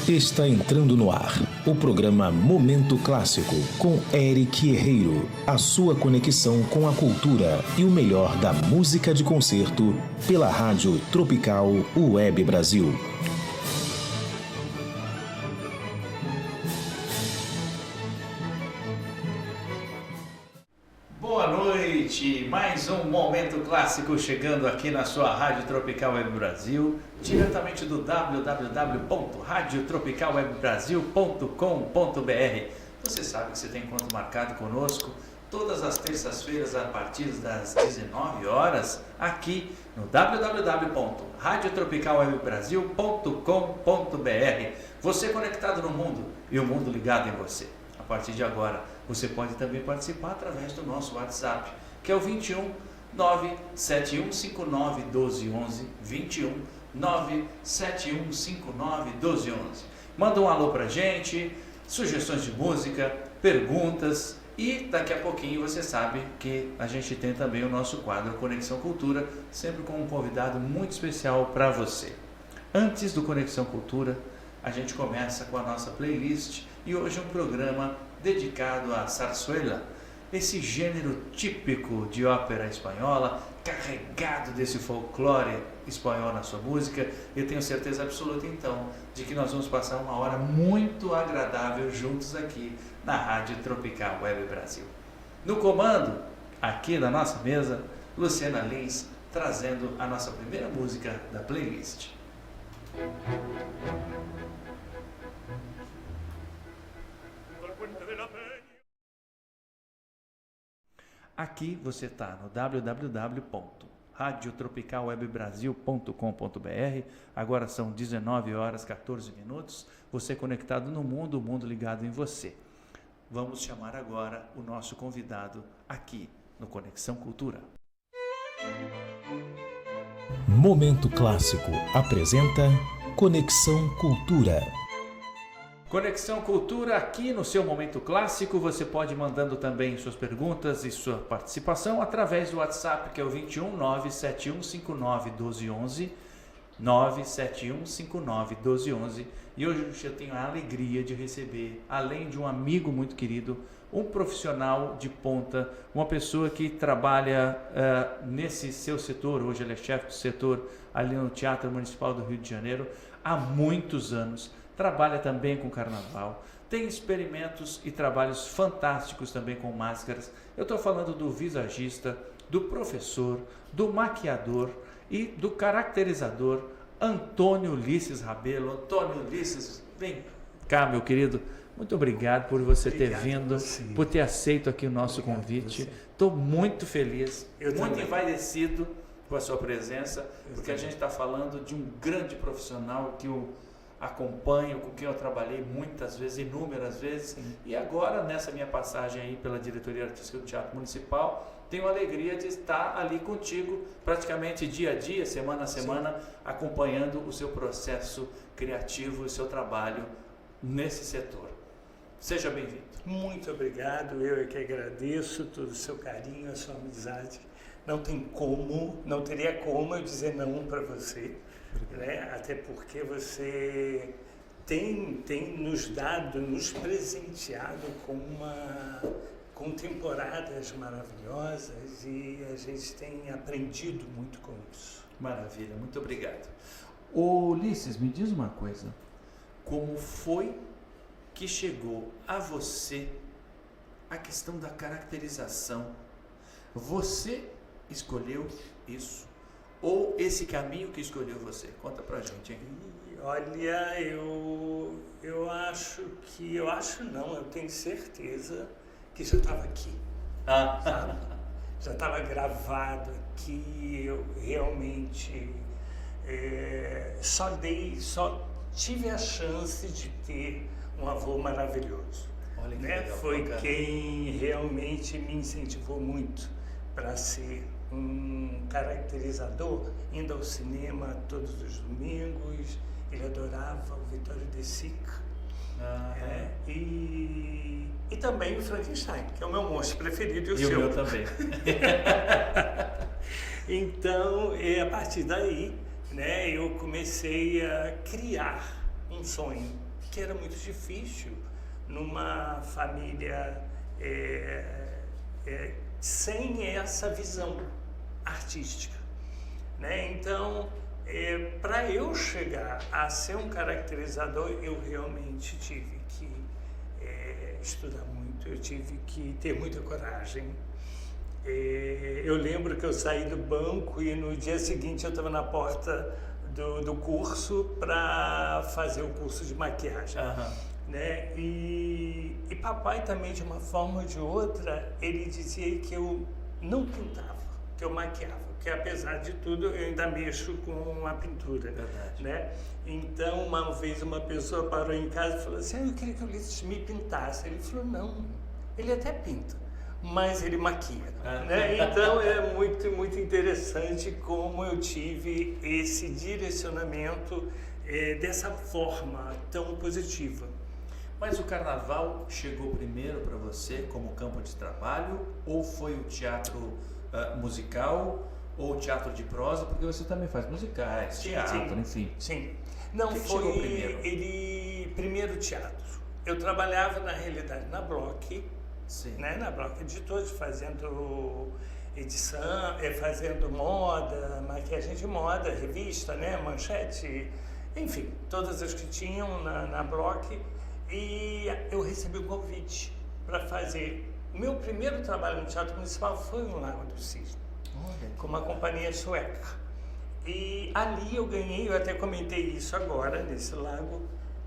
Está entrando no ar o programa Momento Clássico com Eric Herreiro, a sua conexão com a cultura e o melhor da música de concerto pela Rádio Tropical Web Brasil. Boa noite, mais um Momento Clássico chegando aqui na sua Rádio Tropical Web Brasil, diretamente do www.radiotropicalwebbrasil.com.br. Você sabe que você tem encontro marcado conosco todas as terças-feiras a partir das 19 horas aqui no www.radiotropicalwebbrasil.com.br. Você conectado no mundo e o mundo ligado em você. A partir de agora, você pode também participar através do nosso WhatsApp, que é o 21 97159 1211, 21 97159 1211. Manda um alô pra gente, sugestões de música, perguntas, e daqui a pouquinho você sabe que a gente tem também o nosso quadro Conexão Cultura, sempre com um convidado muito especial para você. Antes do Conexão Cultura, a gente começa com a nossa playlist e hoje é um programa dedicado à zarzuela, esse gênero típico de ópera espanhola, carregado desse folclore espanhol na sua música. Eu tenho certeza absoluta então de que nós vamos passar uma hora muito agradável juntos aqui na Rádio Tropical Web Brasil. No comando, aqui na nossa mesa, Luciana Lins, trazendo a nossa primeira música da playlist. Aqui você está no www.radiotropicalwebbrasil.com.br. Agora são 19 horas 14 minutos. Você conectado no mundo, o mundo ligado em você. Vamos chamar agora o nosso convidado aqui no Conexão Cultura. Momento Clássico apresenta Conexão Cultura. Conexão Cultura aqui no seu Momento Clássico. Você pode ir mandando também suas perguntas e sua participação através do WhatsApp, que é o 21 97159 1211, 97159 1211. E hoje eu tenho a alegria de receber, além de um amigo muito querido, um profissional de ponta, uma pessoa que trabalha nesse seu setor. Hoje ele é chefe do setor ali no Teatro Municipal do Rio de Janeiro há muitos anos. Trabalha também com carnaval, tem experimentos e trabalhos fantásticos também com máscaras. Eu estou falando do visagista, do professor, do maquiador e do caracterizador Antônio Ulisses Rabelo. Antônio Ulisses, vem cá, meu querido. Muito obrigado por você ter vindo, por ter aceito aqui o nosso convite. Estou muito feliz, muito envaidecido com a sua presença, porque a gente está falando de um grande profissional que eu acompanho, com quem eu trabalhei muitas vezes, inúmeras vezes. Sim. E agora, nessa minha passagem aí pela diretoria artística do Teatro Municipal, tenho a alegria de estar ali contigo, praticamente dia a dia, semana a semana, sim, acompanhando o seu processo criativo, o seu trabalho nesse setor. Seja bem-vindo. Muito obrigado, eu é que agradeço todo o seu carinho, a sua amizade. Não teria como eu dizer não para você. Né? Até porque você tem nos presenteado com temporadas maravilhosas e a gente tem aprendido muito com isso. Maravilha, muito obrigado. Ô Ulisses, me diz uma coisa, como foi que chegou a você a questão da caracterização? Você escolheu isso? Ou esse caminho que escolheu você? Conta pra gente, hein? Olha, eu tenho certeza que já estava aqui. Sabe? Já estava gravado aqui, eu realmente só tive a chance de ter um avô maravilhoso. Olha que né? legal, Foi bacana. Quem realmente me incentivou muito para ser um caracterizador, indo ao cinema todos os domingos. Ele adorava o Vittorio De Sica. E também o Frankenstein, que é o meu monstro preferido, e o seu. O meu também. Então, a partir daí, né, eu comecei a criar um sonho que era muito difícil numa família sem essa visão artística, né? Então, para eu chegar a ser um caracterizador, eu realmente tive que estudar muito, eu tive que ter muita coragem. Eu lembro que eu saí do banco e no dia seguinte eu estava na porta do curso para fazer o curso de maquiagem. Né? E papai também, de uma forma ou de outra, ele dizia que eu não pintava, que eu maquiava, que apesar de tudo eu ainda mexo com a pintura. Verdade. Né? Então, uma vez uma pessoa parou em casa e falou assim, eu queria que o Ulisses me pintasse. Ele falou, não, ele até pinta, mas ele maquia. Né? Então, é muito, muito interessante como eu tive esse direcionamento dessa forma tão positiva. Mas o carnaval chegou primeiro para você como campo de trabalho, ou foi o teatro musical, ou o teatro de prosa, porque você também faz musicais, teatro, enfim. Sim. Não, que foi chegou primeiro? Primeiro teatro. Eu trabalhava, na realidade, na Bloch, né? Na Bloch Editores, fazendo edição, fazendo moda, maquiagem de moda, revista, né? Manchete, enfim, todas as que tinham na Bloch. E eu recebi um convite para fazer. O meu primeiro trabalho no Teatro Municipal foi no Lago do Cisne, com uma companhia sueca. E ali eu ganhei, eu até comentei isso agora, nesse lago,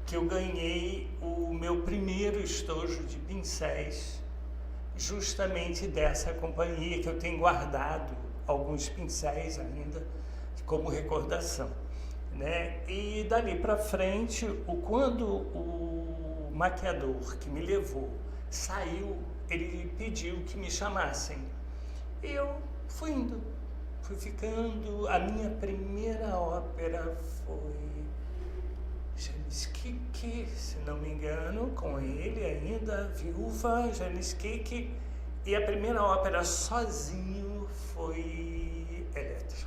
que eu ganhei o meu primeiro estojo de pincéis, justamente dessa companhia, que eu tenho guardado alguns pincéis ainda, como recordação. Né? E dali para frente, quando o maquiador que me levou saiu, ele pediu que me chamassem. E eu fui indo, fui ficando. A minha primeira ópera foi Janis Kiki, se não me engano, com ele ainda, viúva, Janis Kiki. E a primeira ópera sozinho foi Elettra.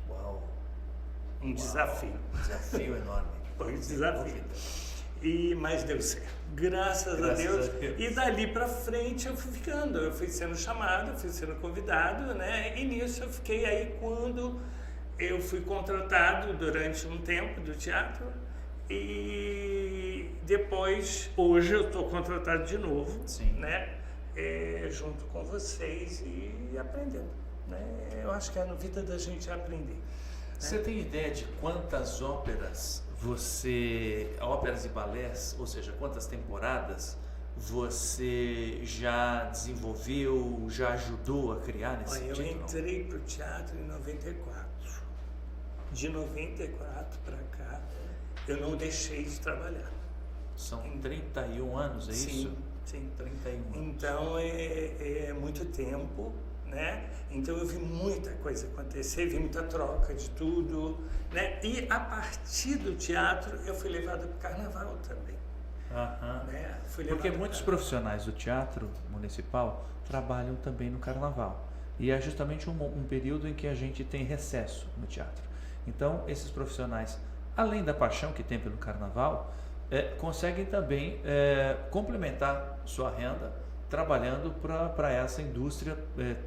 Uau! Um desafio. Um desafio enorme. Foi um desafio. Mas deu certo. Graças a Deus. E dali para frente eu fui ficando, eu fui sendo chamado, eu fui sendo convidado, né? E nisso eu fiquei aí quando eu fui contratado durante um tempo do teatro e depois, hoje eu estou contratado de novo, né? Junto com vocês e aprendendo, né? Eu acho que é na vida da gente aprender. Você tem ideia de quantas óperas óperas e balés, ou seja, quantas temporadas você já desenvolveu, já ajudou a criar nesse sentido? Eu entrei para o teatro em 94. De 94 para cá, eu não deixei de trabalhar. São 31 anos, é isso? Sim. 31 anos. Então, é muito tempo, né? Então eu vi muita coisa acontecer, vi muita troca de tudo, né? E a partir do teatro eu fui levado para o carnaval também. Né? Porque muitos profissionais do teatro municipal trabalham também no carnaval. E é justamente um período em que a gente tem recesso no teatro. Então esses profissionais, além da paixão que tem pelo carnaval, conseguem também complementar sua renda trabalhando para essa indústria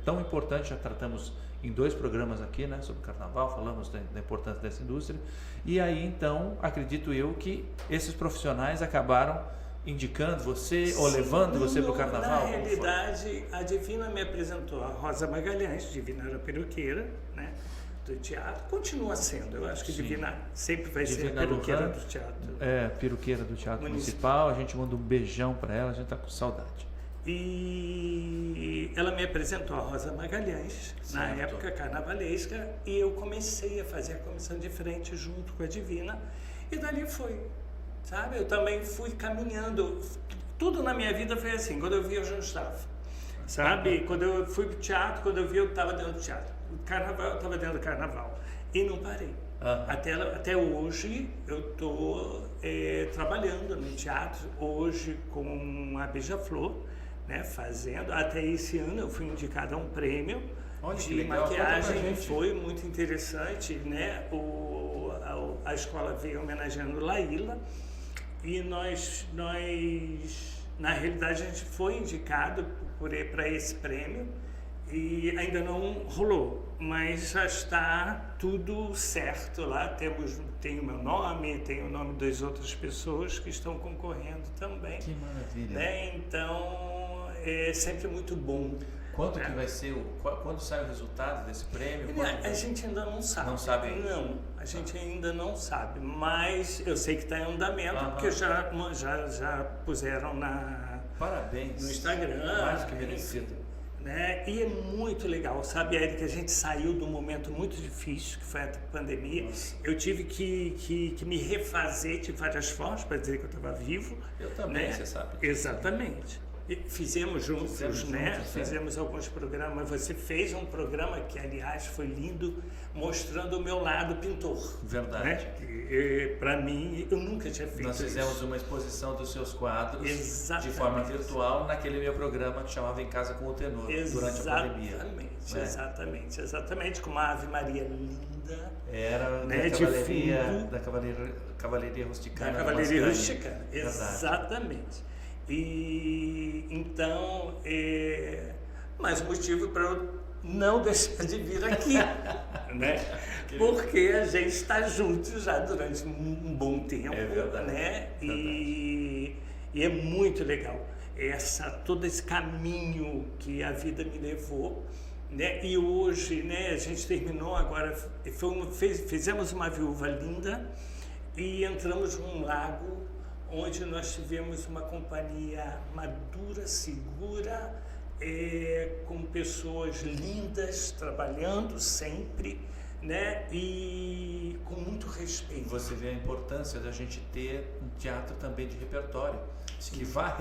tão importante. Já tratamos em 2 programas aqui, né, sobre o carnaval, falamos da importância dessa indústria, e aí então acredito eu que esses profissionais acabaram indicando você ou levando você para o carnaval. Na realidade, a Divina me apresentou a Rosa Magalhães. Divina era peruqueira, né, do teatro, continua sendo, eu acho que Divina sempre vai ser peruqueira do teatro. Peruqueira do Teatro Municipal. A gente manda um beijão para ela, a gente está com saudade. E ela me apresentou a Rosa Magalhães, na época carnavalesca, e eu comecei a fazer a comissão de frente junto com a Divina, e dali foi, sabe? Eu também fui caminhando, tudo na minha vida foi assim. Quando eu vi, eu já estava, sabe? Quando eu fui para o teatro, quando eu vi, eu estava dentro do teatro. O carnaval, eu estava dentro do carnaval, e não parei. Até hoje eu estou trabalhando no teatro, hoje com a Beija-Flor, né, fazendo. Até esse ano eu fui indicada a um prêmio de maquiagem, foi muito interessante, né? A escola veio homenageando Laíla, E nós, na realidade, a gente foi indicado para esse prêmio e ainda não rolou, mas já está tudo certo lá. Tem o meu nome, tem o nome das outras pessoas que estão concorrendo também. Que maravilha! Né? Então, é sempre muito bom. Quanto que vai ser, quando sai o resultado desse prêmio? A gente ainda não sabe. Não sabe? Não, a gente ainda não sabe, mas eu sei que está em andamento, porque já puseram Parabéns. no Instagram. Mais que merecido. Né? E é muito legal, sabe, Érica? A gente saiu de um momento muito difícil, que foi a pandemia. Nossa. Eu tive que me refazer de várias formas para dizer que eu estava vivo. Eu também, né? Você sabe. Exatamente. E fizemos juntos, né? Fizemos alguns programas. Você fez um programa que, aliás, foi lindo, mostrando o meu lado pintor. Verdade. Né? Para mim, eu nunca tinha feito Nós fizemos isso. uma exposição dos seus quadros Exatamente. de forma virtual naquele meu programa que chamava Em Casa com o Tenor, durante a pandemia. Exatamente, com uma Ave Maria linda. Era né? da Cavalaria Rusticana. Da Cavalaria Rusticana, Verdade. Exatamente. E então, mais motivo para eu não deixar de vir aqui, né? Porque a gente está junto já durante um bom tempo, é verdade, né? Verdade. E é muito legal todo esse caminho que a vida me levou, né? E hoje, né? A gente terminou agora, fizemos uma viúva linda e entramos num lago onde nós tivemos uma companhia madura, segura, com pessoas lindas, trabalhando sempre, né? E com muito respeito. Você vê a importância da gente ter um teatro também de repertório, que vai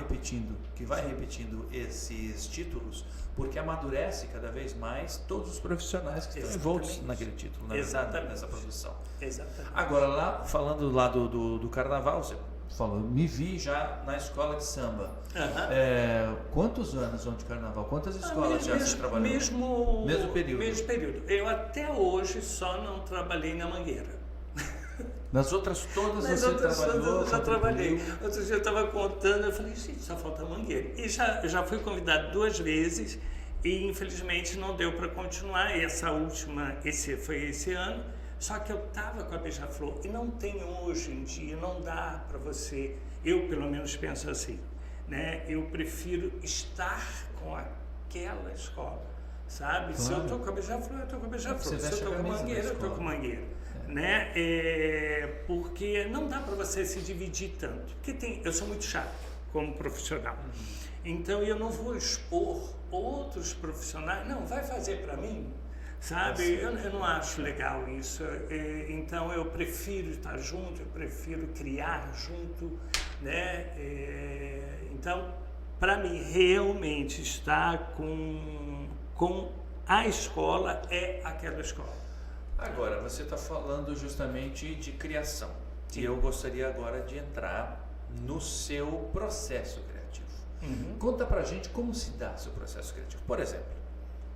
repetindo esses títulos, porque amadurece cada vez mais todos os profissionais que estão envoltos naquele título, nessa produção. Exatamente. Agora, falando lá do carnaval, você falou, me vi já na escola de samba. Quantos anos vão de carnaval? Quantas escolas já você trabalhou? Mesmo período. Mesmo período. Eu até hoje só não trabalhei na Mangueira. Nas outras todas Nas você outras trabalhou? Todas eu já trabalhei. Outro dia eu estava contando, eu falei, gente, só falta a Mangueira. E já fui convidado 2 vezes e infelizmente não deu para continuar. Essa última, foi esse ano. Só que eu estava com a Beija-Flor e não tem hoje em dia, não dá para você, eu pelo menos penso assim, né? Eu prefiro estar com aquela escola, sabe? Claro. Se eu estou com a Beija-Flor, eu estou com a Beija-Flor. Se eu estou com a Mangueira, eu estou com a Mangueira. Né? Porque não dá para você se dividir tanto. Porque eu sou muito chato como profissional. Então eu não vou expor outros profissionais. Não, vai fazer para mim. Sabe, eu não acho legal isso, então eu prefiro estar junto, eu prefiro criar junto, né? Então, para mim, realmente estar com a escola é aquela escola. Agora, você está falando justamente de criação, e eu gostaria agora de entrar no seu processo criativo. Conta pra gente como se dá seu processo criativo. Por exemplo,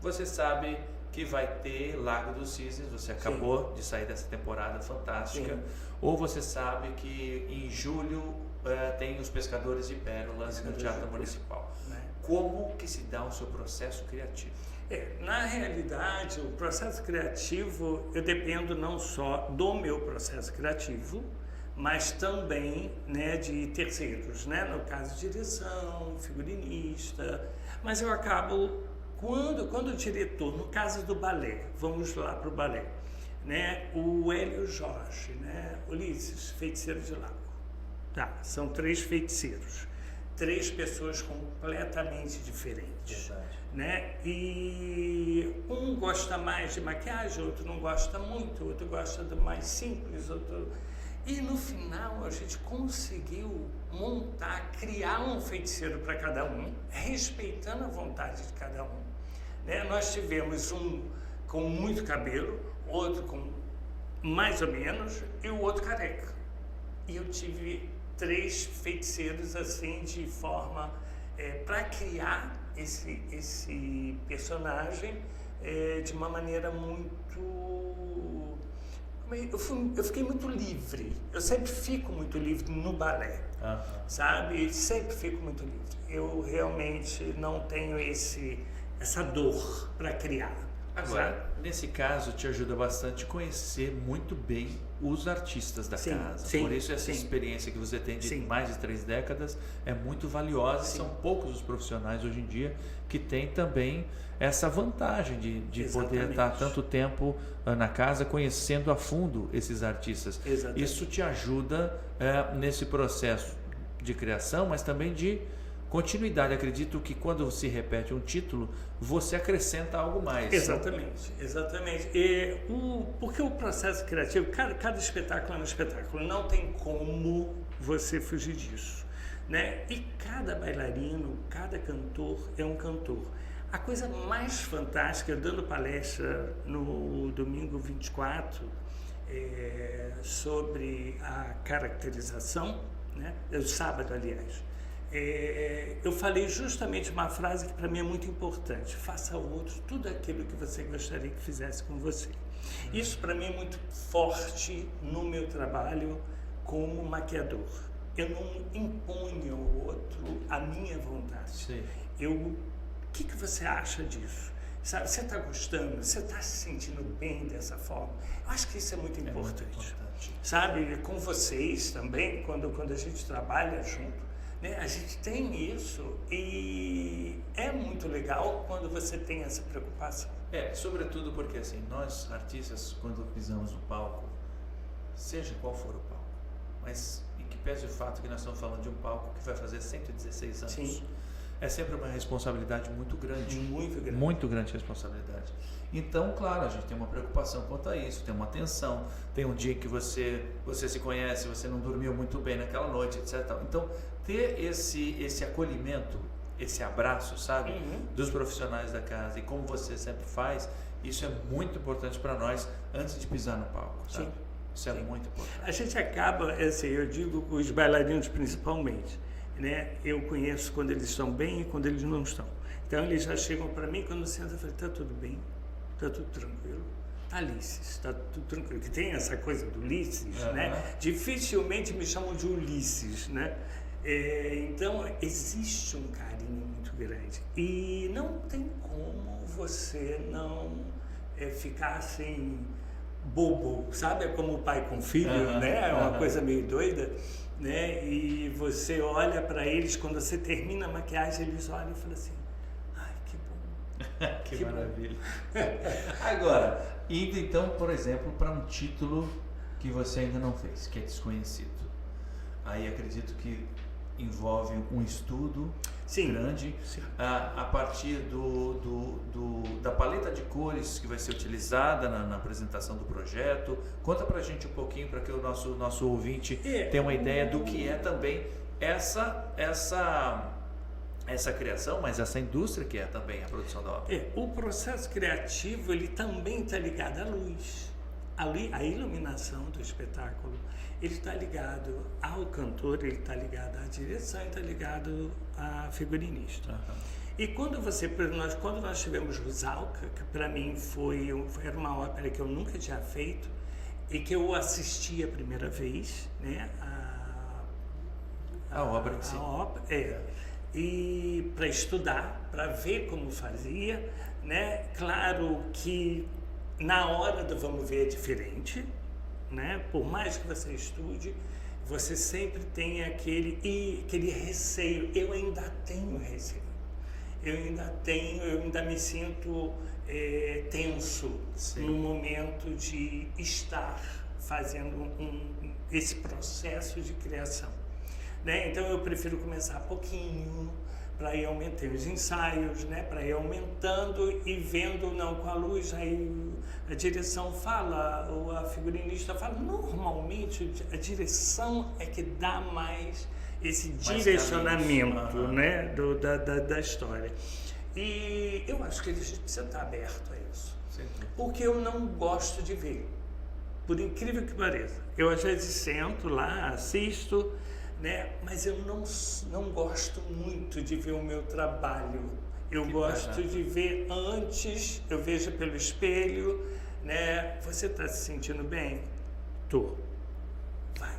você sabe que vai ter Lago dos Cisnes, você acabou de sair dessa temporada fantástica, ou você sabe que em julho tem os Pescadores de Pérolas no Teatro Municipal. Como que se dá o seu processo criativo? Na realidade, o processo criativo, eu dependo não só do meu processo criativo, mas também, né, de terceiros, né? No caso, direção, figurinista, mas eu acabo... Quando o diretor, no caso do balé, vamos lá para o balé, né? O Hélio Jorge, né? Ulisses, Feiticeiro de Lago. Tá, são 3 feiticeiros, 3 pessoas completamente diferentes. Verdade. Né? E um gosta mais de maquiagem, outro não gosta muito, outro gosta do mais simples, outro... E no final a gente conseguiu criar um feiticeiro para cada um, respeitando a vontade de cada um. Né? Nós tivemos um com muito cabelo, outro com mais ou menos e o outro careca. E eu tive 3 feiticeiros assim de forma para criar esse personagem de uma maneira muito, como eu fiquei muito livre. Eu sempre fico muito livre no balé, sabe? Sempre fico muito livre. Eu realmente não tenho essa dor para criar. Agora, sabe? nesse caso, te ajuda bastante conhecer muito bem os artistas da casa. Sim, Por isso, essa experiência que você tem de mais de 3 décadas é muito valiosa. São poucos os profissionais hoje em dia que têm também essa vantagem de poder estar tanto tempo na casa conhecendo a fundo esses artistas. Exatamente. Isso te ajuda nesse processo de criação, mas também de continuidade. Acredito que quando se repete um título, você acrescenta algo mais. Exatamente. Porque o processo criativo, cada espetáculo é um espetáculo, não tem como você fugir disso, né? E cada bailarino, cada cantor é um cantor. A coisa mais fantástica, dando palestra no domingo 24, sobre a caracterização, né? O sábado, aliás, eu falei justamente uma frase que para mim é muito importante: faça ao outro tudo aquilo que você gostaria que fizesse com você. Isso para mim é muito forte no meu trabalho como maquiador. Eu não imponho ao outro a minha vontade. Sim. O que você acha disso? Sabe, você está gostando? Você está se sentindo bem dessa forma? Eu acho que isso é muito importante. Sabe, com vocês também, quando a gente trabalha junto, né, a gente tem isso e é muito legal quando você tem essa preocupação. Sobretudo porque assim, nós artistas, quando pisamos no palco, seja qual for o palco, mas em que pese o fato que nós estamos falando de um palco que vai fazer 116 anos. Sim. É sempre uma responsabilidade muito grande. Muito grande. Muito grande responsabilidade. Então, claro, a gente tem uma preocupação quanto a isso, tem uma atenção, tem um dia que você se conhece, você não dormiu muito bem naquela noite, etc. Então, ter esse acolhimento, esse abraço, sabe, dos profissionais da casa e como você sempre faz, isso é muito importante para nós antes de pisar no palco, sabe? Sim. Isso é muito importante. A gente acaba, assim, eu digo os bailarinos principalmente, né? Eu conheço quando eles estão bem e quando eles não estão. Então eles já chegam para mim, quando senta, eu falo: tá tudo bem, tá tudo tranquilo, tá Ulisses, tá tudo tranquilo. Que tem essa coisa do Ulisses, né? Dificilmente me chamam de Ulisses, né? Então existe um carinho muito grande e não tem como você não ficar assim bobo, sabe? É como o pai com filho, né? É uma coisa meio doida, né? E você olha para eles, quando você termina a maquiagem, eles olham e falam assim: ai, que bom. Que maravilha. Agora, indo então, por exemplo, para um título que você ainda não fez, que é desconhecido. Aí acredito que envolve um estudo grande. Sim. A partir da paleta de cores que vai ser utilizada na apresentação do projeto. Conta pra gente um pouquinho para que o nosso ouvinte tenha uma ideia do que é também essa criação, mas essa indústria que é também a produção da ópera. O processo criativo, ele também está ligado à luz. A iluminação do espetáculo, ele está ligado ao cantor, ele está ligado à direção, ele está ligado à figurinista. E quando nós tivemos Rusalka, que para mim era uma ópera que eu nunca tinha feito e que eu assisti a primeira vez, né? A obra em si. E para estudar, para ver como fazia, né? Claro que na hora do vamos ver é diferente, né? Por mais que você estude, você sempre tem aquele receio. Eu ainda tenho receio. Eu ainda me sinto tenso no momento de estar fazendo esse processo de criação, né? Então eu prefiro começar pouquinho, para ir aumentando os ensaios, né? Para ir aumentando e vendo com a luz, aí a direção fala, ou a figurinista fala. Normalmente a direção é que dá mais esse direcionamento, né? Da história. E eu acho que a gente precisa estar aberto a isso. Sim. Porque eu não gosto de ver, por incrível que pareça. Eu às vezes sento lá, assisto, né? Mas eu não gosto muito de ver o meu trabalho. Eu gosto de ver antes, eu vejo pelo espelho, né? Você está se sentindo bem? Tô. Vai.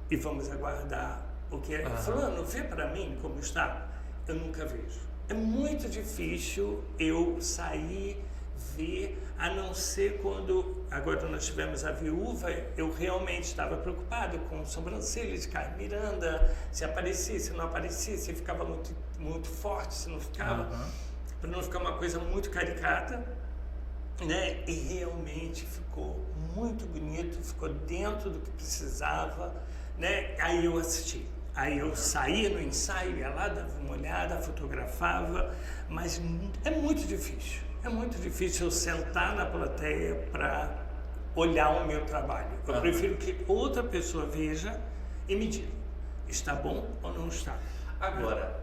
E vamos aguardar o que é. Fulano, vê para mim como está. Eu nunca vejo. É muito difícil eu sair, ver, a não ser quando, agora nós tivemos a viúva, eu realmente estava preocupado com sobrancelha de Carmen Miranda, se aparecia, se não aparecia, se ficava muito, muito forte, se não ficava, para não ficar uma coisa muito caricata, né? E realmente ficou muito bonito, ficou dentro do que precisava, né? Aí eu assisti. Aí eu saía no ensaio, ia lá, dava uma olhada, fotografava, mas é muito difícil. É muito difícil eu sentar na plateia para olhar o meu trabalho. Eu prefiro que outra pessoa veja e me diga, está bom ou não está. Agora,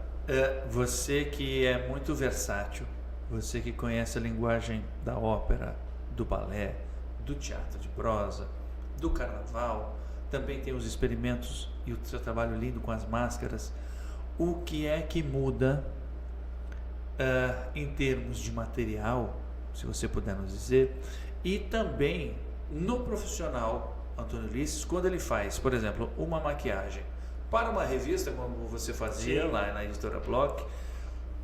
você que é muito versátil, você que conhece a linguagem da ópera, do balé, do teatro de prosa, do carnaval, também tem os experimentos e o seu trabalho lindo com as máscaras. O que é que muda em termos de material, se você puder nos dizer, e também no profissional Antônio Ulisses, quando ele faz, por exemplo, uma maquiagem para uma revista, como você fazia lá na Editora Bloch,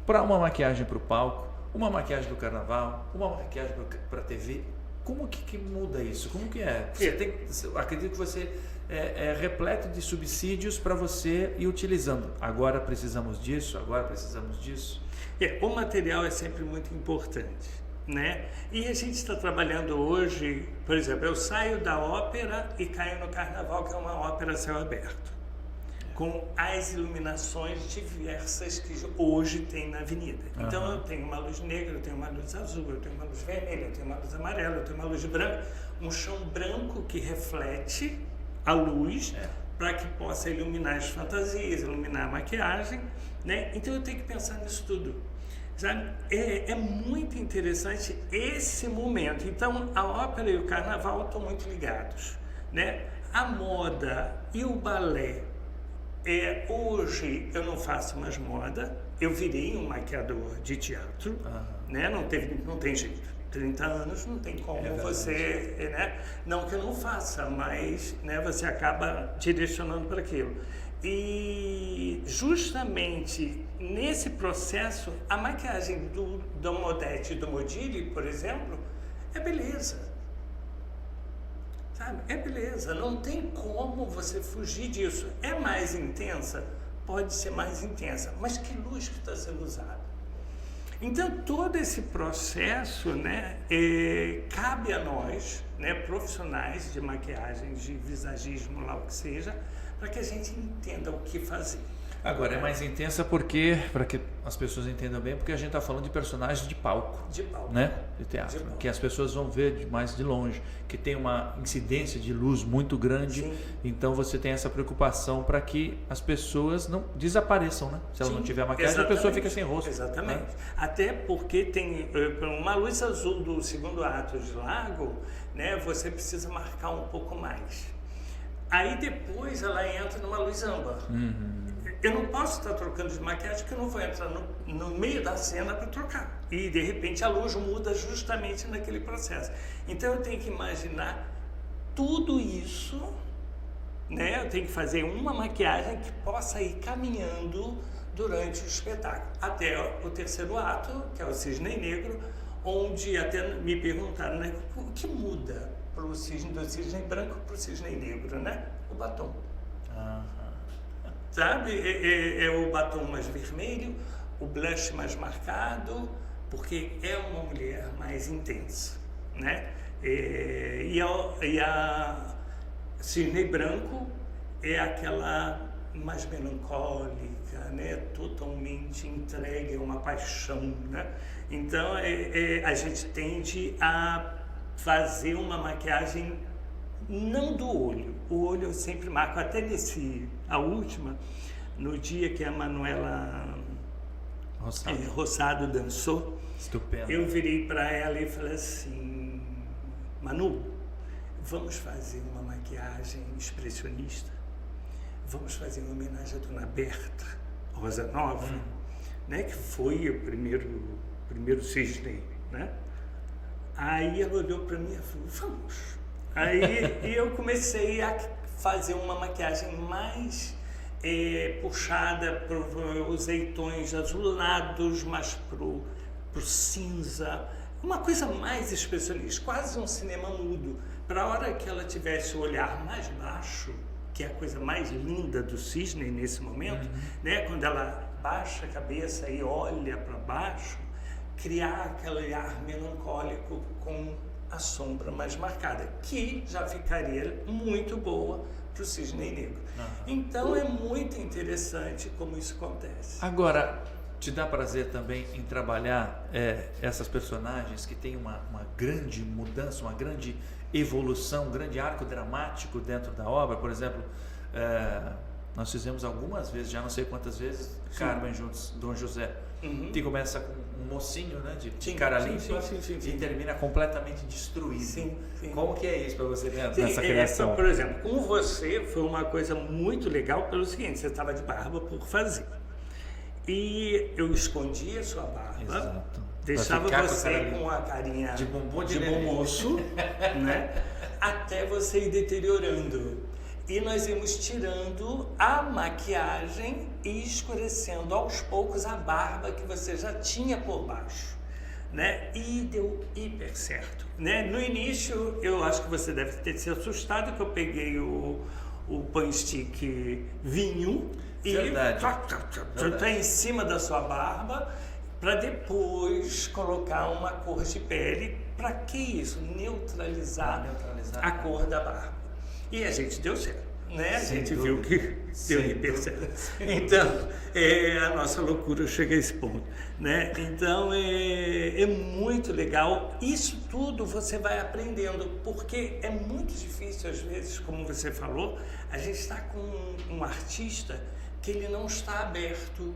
para uma maquiagem para o palco, uma maquiagem do carnaval, uma maquiagem para a TV, como que muda isso? Como que é? Acredito que você é repleto de subsídios para você ir utilizando. Agora precisamos disso, agora precisamos disso. O material é sempre muito importante, né? E a gente está trabalhando hoje, por exemplo, eu saio da ópera e caio no carnaval, que é uma ópera a céu aberto, com as iluminações diversas que hoje tem na avenida. Então eu tenho uma luz negra, eu tenho uma luz azul, eu tenho uma luz vermelha, eu tenho uma luz amarela, eu tenho uma luz branca, um chão branco que reflete a luz para que possa iluminar as fantasias, iluminar a maquiagem, né? Então eu tenho que pensar nisso tudo. Sabe? É muito interessante esse momento. Então a ópera e o carnaval estão muito ligados, né? A moda e o balé. Hoje eu não faço mais moda, eu virei um maquiador de teatro, né? Não tem jeito. 30 anos não tem como você, né? Não que eu não faça, mas, né, você acaba direcionando para aquilo. E justamente nesse processo, a maquiagem do Modete e do Modilli, por exemplo, é beleza. Sabe? É beleza, não tem como você fugir disso. É mais intensa? Pode ser mais intensa, mas que luz que está sendo usada? Então, todo esse processo, né, cabe a nós, né, profissionais de maquiagem, de visagismo, lá o que seja, para que a gente entenda o que fazer. Agora, é mais intensa porque, para que as pessoas entendam bem, porque a gente está falando de personagens de palco. De palco. Né? De teatro. Que as pessoas vão ver mais de longe, que tem uma incidência de luz muito grande. Sim. Então você tem essa preocupação para que as pessoas não desapareçam, né? Se ela não tiver maquiagem, a pessoa fica sem rosto. Exatamente. Né? Até porque tem uma luz azul do segundo ato de Lago, né? Você precisa marcar um pouco mais. Aí depois ela entra numa luz âmbar. Eu não posso estar trocando de maquiagem porque eu não vou entrar no meio da cena para trocar. E de repente a luz muda justamente naquele processo. Então eu tenho que imaginar tudo isso, né? Eu tenho que fazer uma maquiagem que possa ir caminhando durante o espetáculo. Até o terceiro ato, que é o Cisne Negro, onde até me perguntaram, né, o que muda do cisne branco para o cisne negro, né? O batom. Sabe? É o batom mais vermelho, o blush mais marcado, porque é uma mulher mais intensa, né? E a cisne branco é aquela mais melancólica, né? Totalmente entregue a uma paixão, né? Então a gente tende a fazer uma maquiagem não do olho. O olho eu sempre marco, até a última, no dia que a Manuela Rossado dançou. Estupendo. Eu virei para ela e falei assim, Manu, vamos fazer uma maquiagem expressionista? Vamos fazer uma homenagem à Dona Berta Rosa Nova, né, que foi o primeiro cisne, né? Aí ela olhou para mim e falou, vamos. Aí eu comecei a fazer uma maquiagem mais puxada para os tons azulados, mais pro cinza, uma coisa mais expressionista, quase um cinema mudo. Para a hora que ela tivesse o olhar mais baixo, que é a coisa mais linda do cisne nesse momento, né? Quando ela baixa a cabeça e olha para baixo, criar aquele ar melancólico com a sombra mais marcada, que já ficaria muito boa para o cisne negro. Então é muito interessante como isso acontece. Agora, te dá prazer também em trabalhar essas personagens que têm uma grande mudança, uma grande evolução, um grande arco dramático dentro da obra? Por exemplo, nós fizemos algumas vezes, já não sei quantas vezes, sim, Carmen juntos, Dom José, que começa com um mocinho, né, de cara limpa, e termina completamente destruído. Sim. Como que é isso para você nessa criação? Por exemplo, com você foi uma coisa muito legal pelo seguinte: você estava de barba por fazer. E eu escondia a sua barba. Exato. Deixava você com a carinha de bumbum de bom moço, né? Até você ir deteriorando. E nós íamos tirando a maquiagem e escurecendo aos poucos a barba que você já tinha por baixo, né? E deu hiper certo, né? No início, eu acho que você deve ter se assustado que eu peguei o pan stick vinho e tá em cima da sua barba, para depois colocar uma cor de pele. Para que isso? Neutralizar a cor da barba. E a gente deu certo, né? A gente viu que deu hiper certo. Então, a nossa loucura chega a esse ponto, né? Então, é muito legal. Isso tudo você vai aprendendo, porque é muito difícil, às vezes, como você falou, a gente está com um artista que ele não está aberto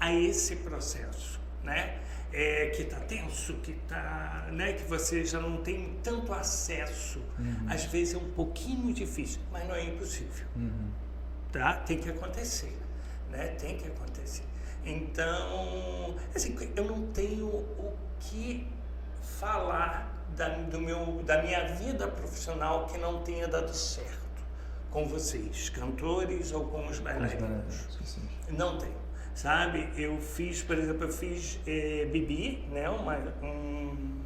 a esse processo, né? Que está tenso, né? Que você já não tem tanto acesso. Às vezes é um pouquinho difícil, mas não é impossível. Tá? Tem que acontecer, né? Tem que acontecer. Então, assim, eu não tenho o que falar da minha vida profissional que não tenha dado certo com vocês, cantores ou com os bailarinos. Não tenho. Sabe, eu fiz, por exemplo, Bibi, né, um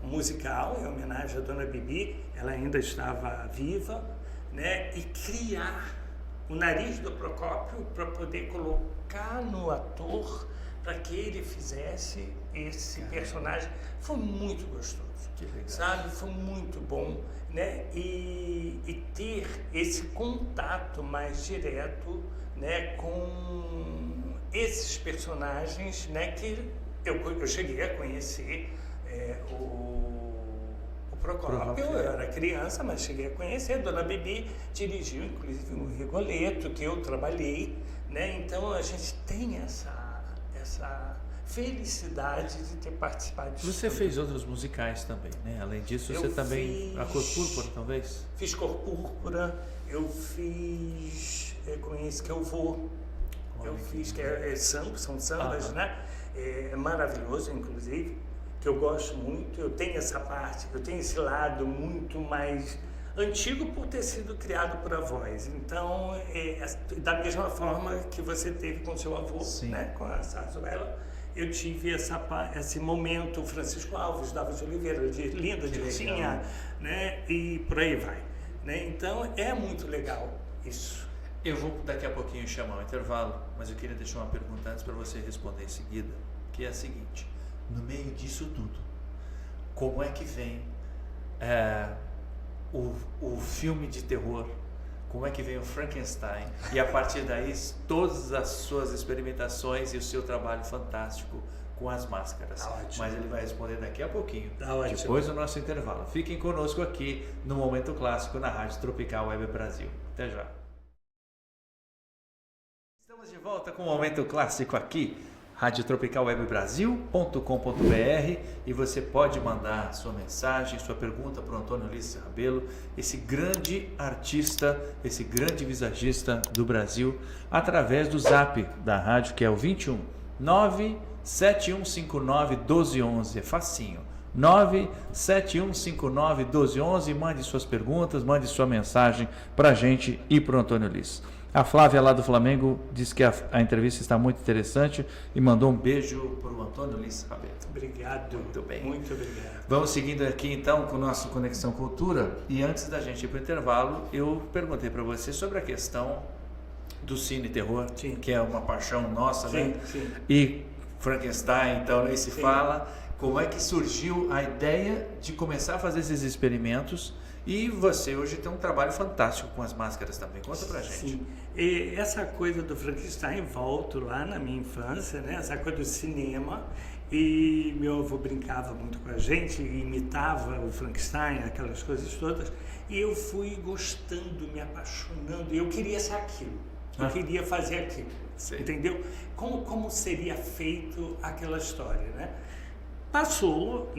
musical em homenagem à Dona Bibi, ela ainda estava viva, né, e criar o nariz do Procópio para poder colocar no ator para que ele fizesse esse personagem. Foi muito gostoso, sabe, foi muito bom, né, e ter esse contato mais direto, né, com esses personagens, né, que eu cheguei a conhecer o Procópio. Eu era criança, mas cheguei a conhecer. Dona Bibi dirigiu, inclusive, um Rigoletto, que eu trabalhei, né? Então a gente tem essa felicidade de ter participado disso. Você fez outros musicais também, né? Além disso, você também... A Cor Púrpura, talvez? Fiz Cor Púrpura, eu fiz Conhece Que Eu Vou. Eu fiz, que são sambas, né? É maravilhoso, inclusive, que eu gosto muito. Eu tenho essa parte, eu tenho esse lado muito mais antigo por ter sido criado por avós. Então, da mesma forma que você teve com seu avô, né? Com a Sarzuela, eu tive esse momento, Francisco Alves, Davi de Oliveira, de Linda, de Tinha, né? E por aí vai, né? Então, é muito legal isso. Eu vou daqui a pouquinho chamar o intervalo, mas eu queria deixar uma pergunta antes para você responder em seguida, que é a seguinte: no meio disso tudo, como é que vem o filme de terror? Como é que vem o Frankenstein? E a partir daí, todas as suas experimentações e o seu trabalho fantástico com as máscaras. Mas ele vai responder daqui a pouquinho, depois do nosso intervalo. Fiquem conosco aqui no Momento Clássico na Rádio Tropical Web Brasil. Até já. Estamos de volta com o Momento Clássico aqui, radiotropicalwebbrasil.com.br, e você pode mandar sua mensagem, sua pergunta para o Antônio Ulisses Rabelo, esse grande artista, esse grande visagista do Brasil, através do zap da rádio, que é o 21 97159 1211, é facinho, 971591211. Mande suas perguntas, mande sua mensagem para a gente e para o Antônio Liz. A Flávia lá do Flamengo diz que a entrevista está muito interessante e mandou um beijo para o Antônio Liz Rabelo. Obrigado. Muito bem. Muito obrigado. Vamos seguindo aqui então com o nosso Conexão Cultura. E antes da gente ir para o intervalo, eu perguntei para você sobre a questão do cine terror, Sim. que é uma paixão nossa, Sim, né? sim. E Frankenstein, então nem se Sim. fala. Como é que surgiu a ideia de começar a fazer esses experimentos? E você hoje tem um trabalho fantástico com as máscaras também. Conta pra gente. Sim. E essa coisa do Frankenstein, volto lá na minha infância, né? Essa coisa do cinema. E meu avô brincava muito com a gente, imitava o Frankenstein, aquelas coisas todas. E eu fui gostando, me apaixonando. E eu queria ser aquilo. Eu queria fazer aquilo. Sim. Entendeu? Como seria feito aquela história, né? Passou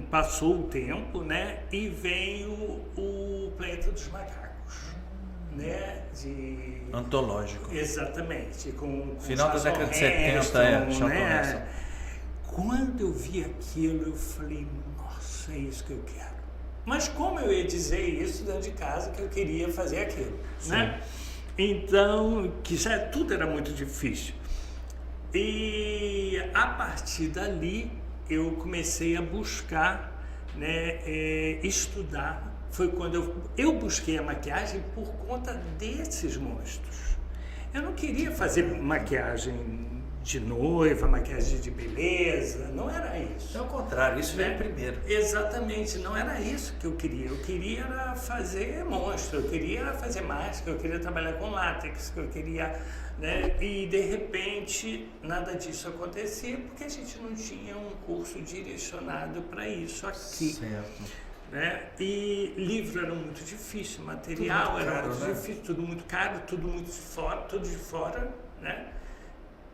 o tempo, né? E veio o Planeta dos Macacos, né? Antológico. Exatamente, com Final da Charlton década de 70, Heston, Charlton né? Heston. Quando eu vi aquilo, eu falei, nossa, é isso que eu quero. Mas como eu ia dizer isso dentro de casa, que eu queria fazer aquilo, né? Então, tudo era muito difícil. E a partir dali, eu comecei a buscar, né, estudar. Foi quando eu busquei a maquiagem por conta desses monstros. Eu não queria fazer maquiagem de noiva, maquiagem de beleza, não era isso. É o contrário, isso veio Né? primeiro. Exatamente, não era isso que eu queria. Eu queria era fazer monstro, eu queria era fazer máscara, eu queria trabalhar com látex, eu queria, né? E de repente nada disso acontecia porque a gente não tinha um curso direcionado para isso aqui. Certo. Né? E livro era muito difícil, material muito era caro, muito né? difícil, tudo muito caro, tudo de fora, né?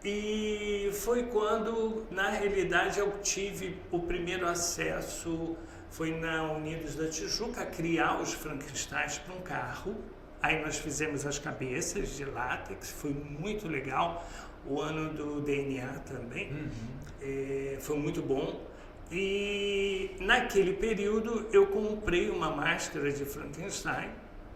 E foi quando, na realidade, eu tive o primeiro acesso, foi na Unidos da Tijuca, a criar os Frankensteins para um carro. Aí nós fizemos as cabeças de látex, foi muito legal. O ano do DNA também, foi muito bom. E naquele período eu comprei uma máscara de Frankenstein,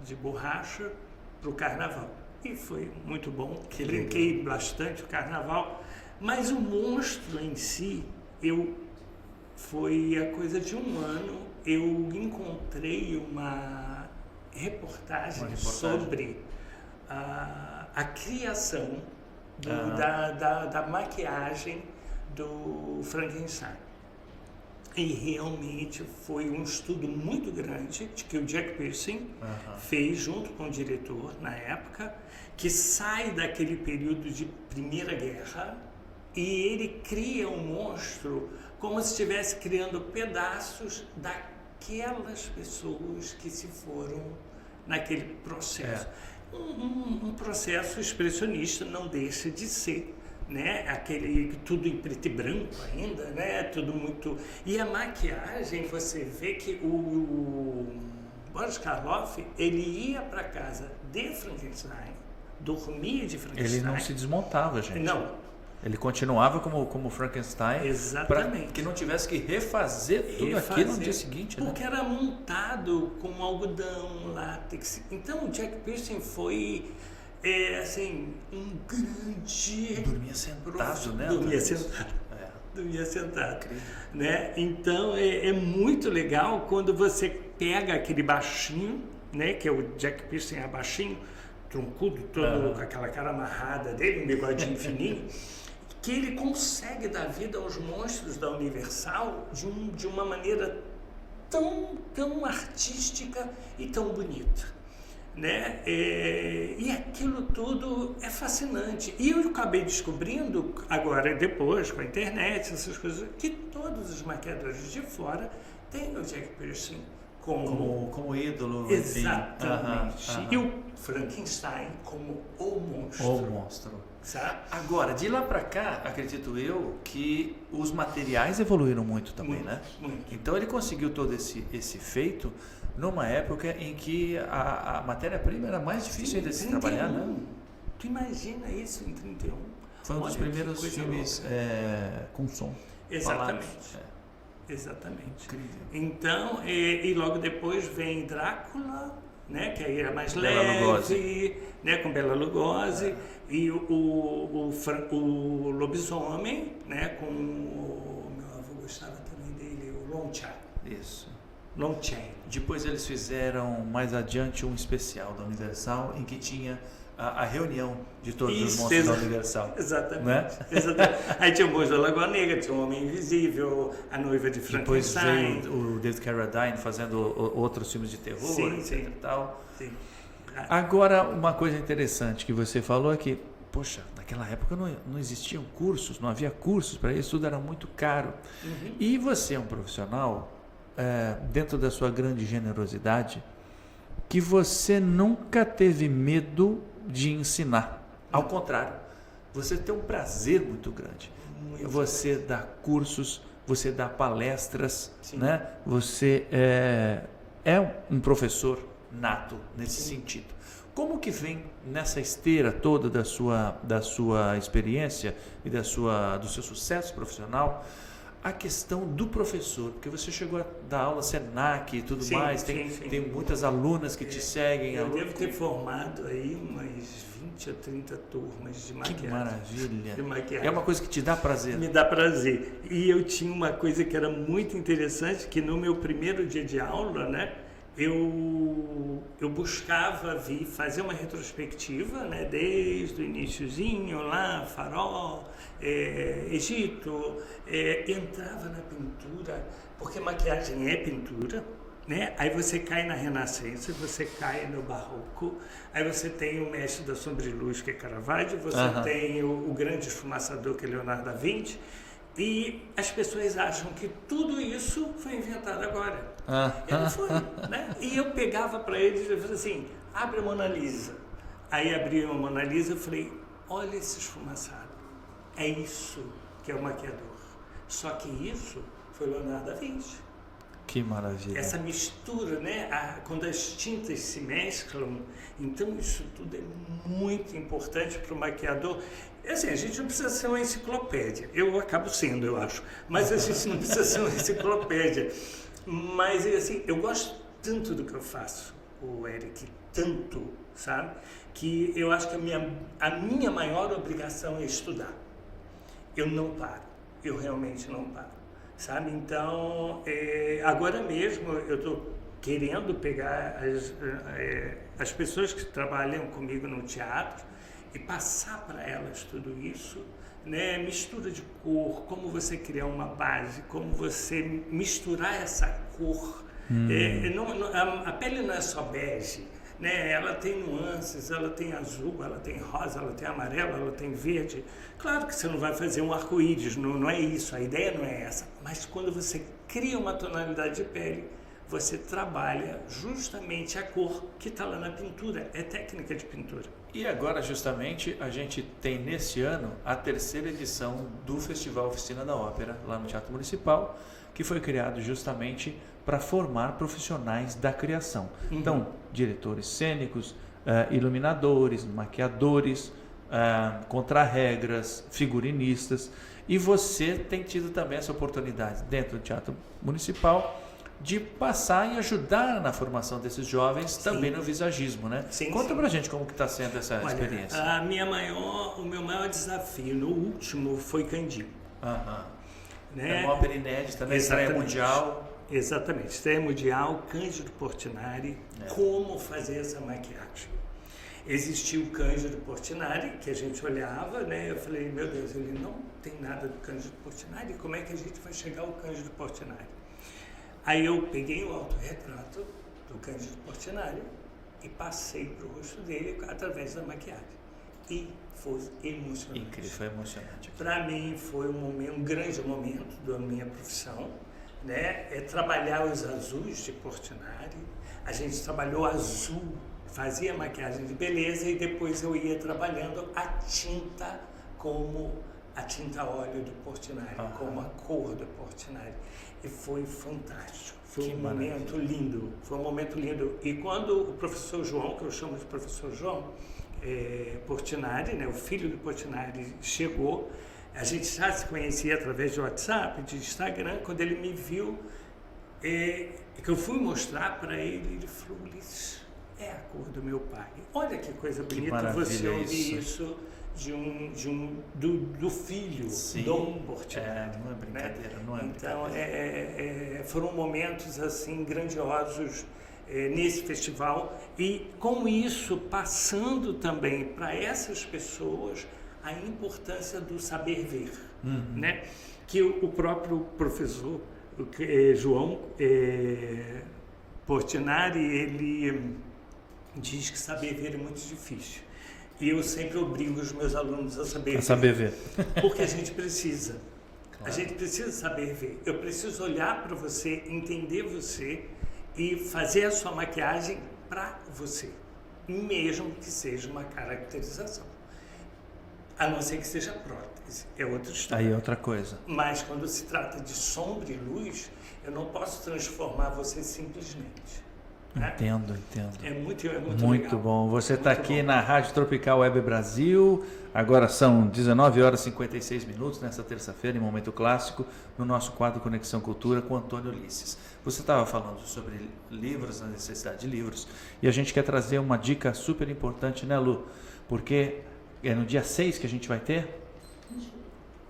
de borracha, para o carnaval. E foi muito bom, brinquei bastante o carnaval, mas o monstro em si, foi a coisa de um ano, eu encontrei uma reportagem sobre a criação da maquiagem do Frankenstein. E realmente foi um estudo muito grande que o Jack Pearson fez junto com o diretor na época, que sai daquele período de Primeira Guerra e ele cria um monstro como se estivesse criando pedaços daquelas pessoas que se foram naquele processo. Um processo expressionista não deixa de ser, né? Aquele tudo em preto e branco ainda, né? Tudo muito. E a maquiagem, você vê que o Boris Karloff, ele ia para casa de Frankenstein, dormia de Frankenstein. Ele não se desmontava, gente. Não. Ele continuava como Frankenstein. Exatamente. Para que não tivesse que refazer tudo aquilo no dia seguinte. Porque era montado com algodão, látex. Então o Jack Pearson foi assim, um grande... Dormia sentado, né? Dormia sentado. Né? Então é muito legal quando você pega aquele baixinho, né? Que é o Jack Pearson, é baixinho, troncudo, todo com aquela cara amarrada dele, um bigodinho fininho, que ele consegue dar vida aos monstros da Universal de uma maneira tão artística e tão bonita, né? E aquilo tudo é fascinante. E eu acabei descobrindo, agora depois, com a internet, essas coisas, que todos os maquiadores de fora têm o Jack Pearson como ídolo. Exatamente. E o Frankenstein como o monstro. O monstro. Sabe? Agora, de lá para cá, acredito eu que os materiais evoluíram muito também, Muito, né? muito. Então ele conseguiu todo esse feito numa época em que a matéria-prima era mais difícil ainda de se trabalhar, né? Tu imagina isso em 31? Foi um dos Olha, primeiros que coisa filmes com som. Exatamente. Falados. Exatamente. Incrível. Então, e logo depois vem Drácula, né, que aí era mais Bela leve, Lugosi. né, com Bela Lugosi, e o lobisomem, né, com o meu avô gostava também dele, o Longchamp. Isso. Longchamp. Depois eles fizeram mais adiante um especial da Universal em que tinha a reunião de todos os monstros da Universal. Exatamente, né? exatamente. Aí tinha o Monstro da Lagoa Negra, tinha o Homem Invisível, a Noiva de Depois Frankenstein. veio o David Carradine fazendo outros filmes de terror, Sim, etc. sim. E tal. Sim. Agora, uma coisa interessante que você falou é que, poxa, naquela época não existiam cursos, não havia cursos para isso, tudo era muito caro. Uhum. E você é um profissional, dentro da sua grande generosidade, que você nunca teve medo de ensinar. Ao contrário, você tem um prazer muito grande. Você dá cursos, você dá palestras, né? Você é um professor nato nesse sentido. Como que vem nessa esteira toda da sua experiência e do seu sucesso profissional a questão do professor? Porque você chegou a dar aula Senac e tudo mais, tem muitas alunas que te seguem. Eu devo ter formado aí umas 20 a 30 turmas de maquiagem. Que maravilha! De maquiagem. É uma coisa que te dá prazer. Me dá prazer. E eu tinha uma coisa que era muito interessante, que no meu primeiro dia de aula, né, eu buscava vir fazer uma retrospectiva, né, desde o iniciozinho lá, Farol, Egito, entrava na pintura, porque maquiagem é pintura, né? Aí você cai na Renascença, você cai no Barroco, aí você tem o mestre da sombra e luz, que é Caravaggio, você tem o grande esfumaçador, que é Leonardo da Vinci, e as pessoas acham que tudo isso foi inventado agora. E não foi, né? E eu pegava para eles e falei assim, abre a Mona Lisa. Aí abri a Mona Lisa e falei, olha esse esfumaçado. É isso que é o maquiador. Só que isso foi Leonardo da Vinci. Que maravilha. Essa mistura, né? Quando as tintas se mesclam, então isso tudo é muito importante para o maquiador. Assim, a gente não precisa ser uma enciclopédia. Eu acabo sendo, eu acho. Mas a gente não precisa ser uma enciclopédia. Mas, assim, eu gosto tanto do que eu faço, o Eric, tanto, sabe? Que eu acho que a minha maior obrigação é estudar. Eu não paro. Eu realmente não paro. Sabe? Então, agora mesmo eu estou querendo pegar as pessoas que trabalham comigo no teatro e passar para elas tudo isso, né? Mistura de cor, como você criar uma base, como você misturar essa cor. A pele não é só bege, né? Ela tem nuances, ela tem azul, ela tem rosa, ela tem amarelo, ela tem verde. Claro que você não vai fazer um arco-íris, não é isso, a ideia não é essa. Mas quando você cria uma tonalidade de pele, você trabalha justamente a cor que está lá na pintura, é técnica de pintura. E agora, justamente, a gente tem nesse ano a 3ª edição do Festival Oficina da Ópera, lá no Teatro Municipal, que foi criado justamente para formar profissionais da criação. Então, diretores cênicos, iluminadores, maquiadores, contrarregras, figurinistas. E você tem tido também essa oportunidade dentro do Teatro Municipal de passar e ajudar na formação desses jovens também no visagismo, né? Conta pra gente como que está sendo essa experiência. O meu maior desafio no último foi Candi. Né? É uma ópera inédita, né? Estreia mundial. Exatamente, estreia mundial, Cândido Portinari, como fazer essa maquiagem. Existiu o Cândido Portinari, que a gente olhava, né? Eu falei, meu Deus, ele não tem nada do Cândido Portinari, como é que a gente vai chegar ao Cândido Portinari? Aí eu peguei o autorretrato do Cândido Portinari e passei para o rosto dele através da maquiagem. E foi emocionante. Incrível, foi emocionante. Para mim foi um grande momento da minha profissão, né? Trabalhar os azuis de Portinari. A gente trabalhou azul, fazia maquiagem de beleza e depois eu ia trabalhando a tinta como a tinta óleo do Portinari, como a cor do Portinari. E foi fantástico, foi um momento lindo, foi um momento lindo. E quando o professor João, que eu chamo de professor João, Portinari, né, o filho do Portinari, chegou, A gente já se conhecia através de WhatsApp, de Instagram. Quando ele me viu, que eu fui mostrar para ele, ele falou: Ulisses, é a cor do meu pai. Olha que coisa bonita você ouvir isso do filho, Sim. Dom Portinari. Não é brincadeira, né? Não é então, brincadeira. foram momentos assim grandiosos nesse festival, e com isso passando também para essas pessoas a importância do saber ver, né? Que o próprio professor João Portinari, ele diz que saber ver é muito difícil. E eu sempre obrigo os meus alunos a saber ver. Porque a gente precisa. Claro. A gente precisa saber ver. Eu preciso olhar para você, entender você e fazer a sua maquiagem para você, mesmo que seja uma caracterização. A não ser que seja prótese, é outra história. Aí é outra coisa. Mas quando se trata de sombra e luz, eu não posso transformar você simplesmente. Né? Entendo. É muito Muito bom. Você está aqui na Rádio Tropical Web Brasil. Agora são 19 horas e 56 minutos, nessa terça-feira, em Momento Clássico, no nosso quadro Conexão Cultura com Antônio Ulisses. Você estava falando sobre livros, a necessidade de livros, e a gente quer trazer uma dica super importante, né, Lu? Porque é no dia 6 que a gente vai ter?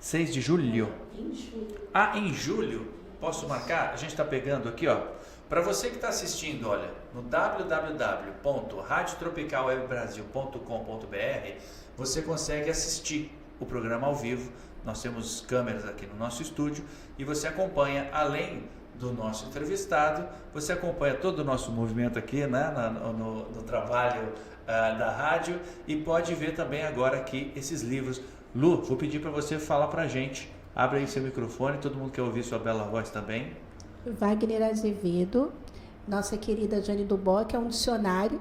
6 de julho? Em julho. Em julho? Posso marcar? A gente está pegando aqui, ó. Para você que está assistindo, olha, no www.radiotropicalwebbrasil.com.br, você consegue assistir o programa ao vivo. Nós temos câmeras aqui no nosso estúdio e você acompanha, além do nosso entrevistado, você acompanha todo o nosso movimento aqui, né, no trabalho da rádio, e pode ver também agora aqui esses livros. Lu, vou pedir para você falar para a gente. Abre aí seu microfone, todo mundo quer ouvir sua bela voz também. Wagner Azevedo, nossa querida Jane Duboc, é um dicionário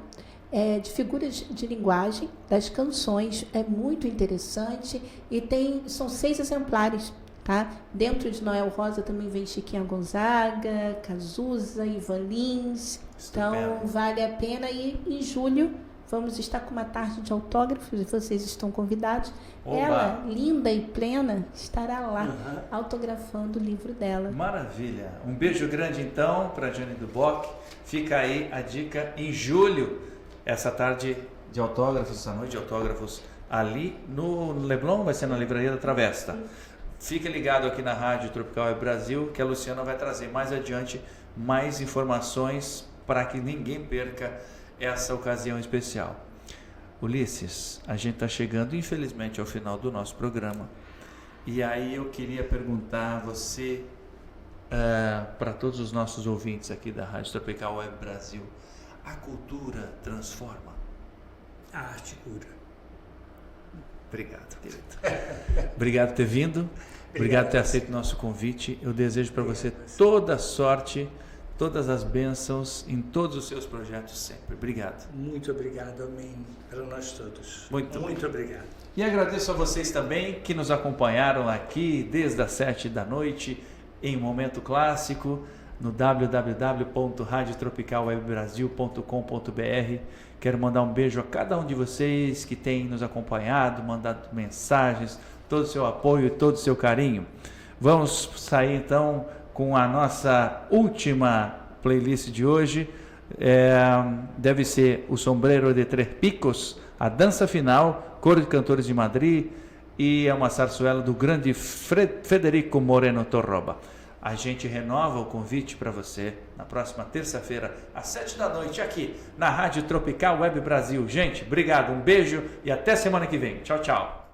de figuras de linguagem das canções, é muito interessante, e são 6 exemplares, tá? Dentro de Noel Rosa também vem Chiquinha Gonzaga, Cazuza, Ivan Lins, então vale a pena. E em julho vamos estar com uma tarde de autógrafos, vocês estão convidados. Oba. Ela, linda e plena, estará lá autografando o livro dela. Maravilha! Um beijo grande então para a Jane Duboc. Fica aí a dica em julho, essa tarde de autógrafos, essa noite de autógrafos ali no Leblon, vai ser na Livraria da Travesta. Fique ligado aqui na Rádio Tropical Web Brasil, que a Luciana vai trazer mais adiante mais informações para que ninguém perca essa ocasião especial. Ulisses, a gente está chegando infelizmente ao final do nosso programa, e aí eu queria perguntar a você, para todos os nossos ouvintes aqui da Rádio Tropical Web Brasil, a cultura transforma? A arte cura. Obrigado, querido. Obrigado por ter vindo, obrigado por ter aceito o nosso convite. Eu desejo para você toda a sorte, todas as bênçãos em todos os seus projetos sempre. Obrigado. Muito obrigado, amém, para nós todos. Muito obrigado. E agradeço a vocês também que nos acompanharam aqui desde as 7 da noite em Momento Clássico no www.radiotropicalwebbrasil.com.br. Quero mandar um beijo a cada um de vocês que tem nos acompanhado, mandado mensagens, todo o seu apoio e todo o seu carinho. Vamos sair então com a nossa última playlist de hoje. Deve ser o Sombrero de Tres Picos, a dança final, Coro de Cantores de Madrid, e é uma sarsuela do grande Federico Moreno Torroba. A gente renova o convite para você na próxima terça-feira, às 7 da noite, aqui na Rádio Tropical Web Brasil. Gente, obrigado, um beijo e até semana que vem. Tchau, tchau.